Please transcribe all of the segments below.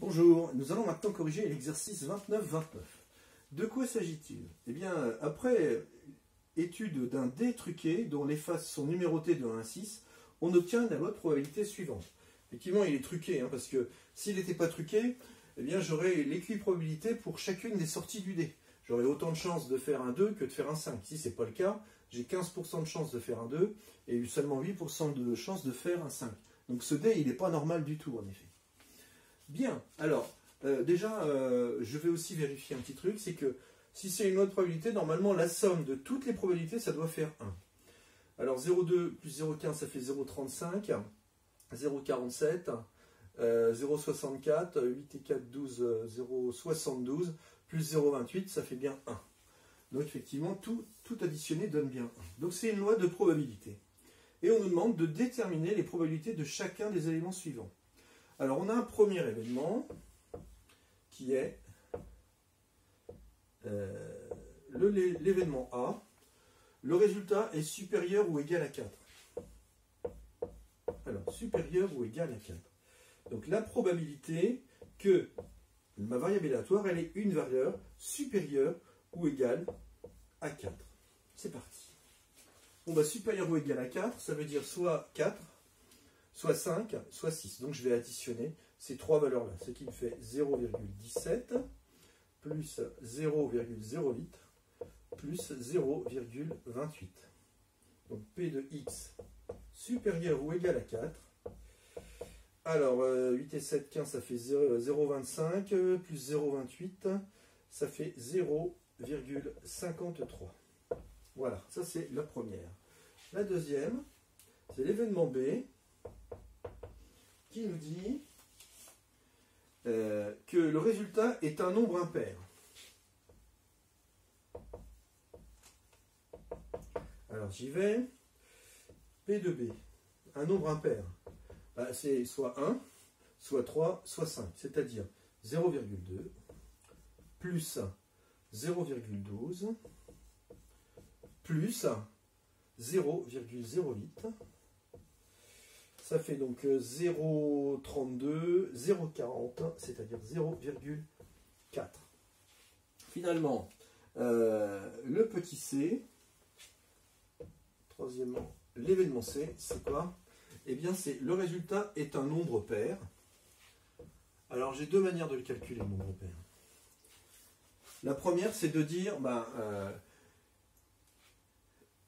Bonjour, nous allons maintenant corriger l'exercice 29-29. De quoi s'agit-il? Eh bien, après étude d'un dé truqué dont les faces sont numérotées de 1 à 6, on obtient la loi de probabilité suivante. Effectivement, il est truqué, parce que s'il n'était pas truqué, eh bien, j'aurais l'équiprobabilité pour chacune des sorties du dé. J'aurais autant de chances de faire un 2 que de faire un 5. Si ce n'est pas le cas, j'ai 15% de chances de faire un 2 et seulement 8% de chances de faire un 5. Donc ce dé, il n'est pas normal du tout, en effet. Bien, alors, déjà, je vais aussi vérifier un petit truc, c'est que si c'est une loi de probabilité, normalement, la somme de toutes les probabilités, ça doit faire 1. Alors, 0,2 plus 0,15, ça fait 0,35, 0,47, 0,64, 8 et 4, 12, 0,72, plus 0,28, ça fait bien 1. Donc, effectivement, tout additionné donne bien 1. Donc, c'est une loi de probabilité. Et on nous demande de déterminer les probabilités de chacun des éléments suivants. Alors, on a un premier événement qui est l'événement A. Le résultat est supérieur ou égal à 4. Alors, supérieur ou égal à 4. Donc, la probabilité que ma variable aléatoire, elle est une valeur supérieure ou égale à 4. C'est parti. Bon, bah, supérieur ou égal à 4, ça veut dire soit 4, soit 5, soit 6. Donc je vais additionner ces trois valeurs-là, ce qui me fait 0,17 plus 0,08 plus 0,28. Donc P de X supérieur ou égal à 4. Alors 8 et 7, 15, ça fait 0,25 plus 0,28, ça fait 0,53. Voilà, ça c'est la première. La deuxième, c'est l'événement B, qui nous dit que le résultat est un nombre impair. Alors j'y vais. P de B, un nombre impair, c'est soit 1, soit 3, soit 5, c'est-à-dire 0,2 plus 0,12 plus 0,08. Ça fait donc 0,32, 0,40, c'est-à-dire 0,4. Finalement, le petit c, troisièmement, l'événement c, c'est quoi? Eh bien, c'est le résultat est un nombre pair. Alors, j'ai deux manières de le calculer, le nombre pair. La première, c'est de dire,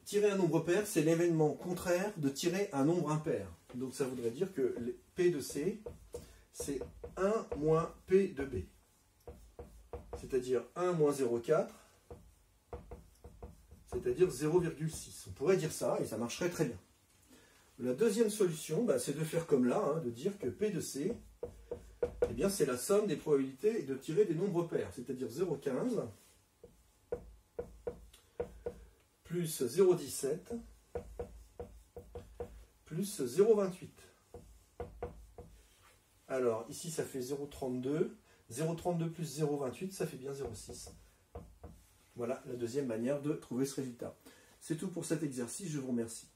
tirer un nombre pair, c'est l'événement contraire de tirer un nombre impair. Donc ça voudrait dire que P de C, c'est 1 moins P de B. C'est-à-dire 1 moins 0,4, c'est-à-dire 0,6. On pourrait dire ça et ça marcherait très bien. La deuxième solution, c'est de faire comme là, de dire que P de C, eh bien, c'est la somme des probabilités de tirer des nombres pairs, c'est-à-dire 0,15 plus 0,17 plus 0,28. Alors, ici, ça fait 0,32. 0,32 plus 0,28, ça fait bien 0,6. Voilà la deuxième manière de trouver ce résultat. C'est tout pour cet exercice. Je vous remercie.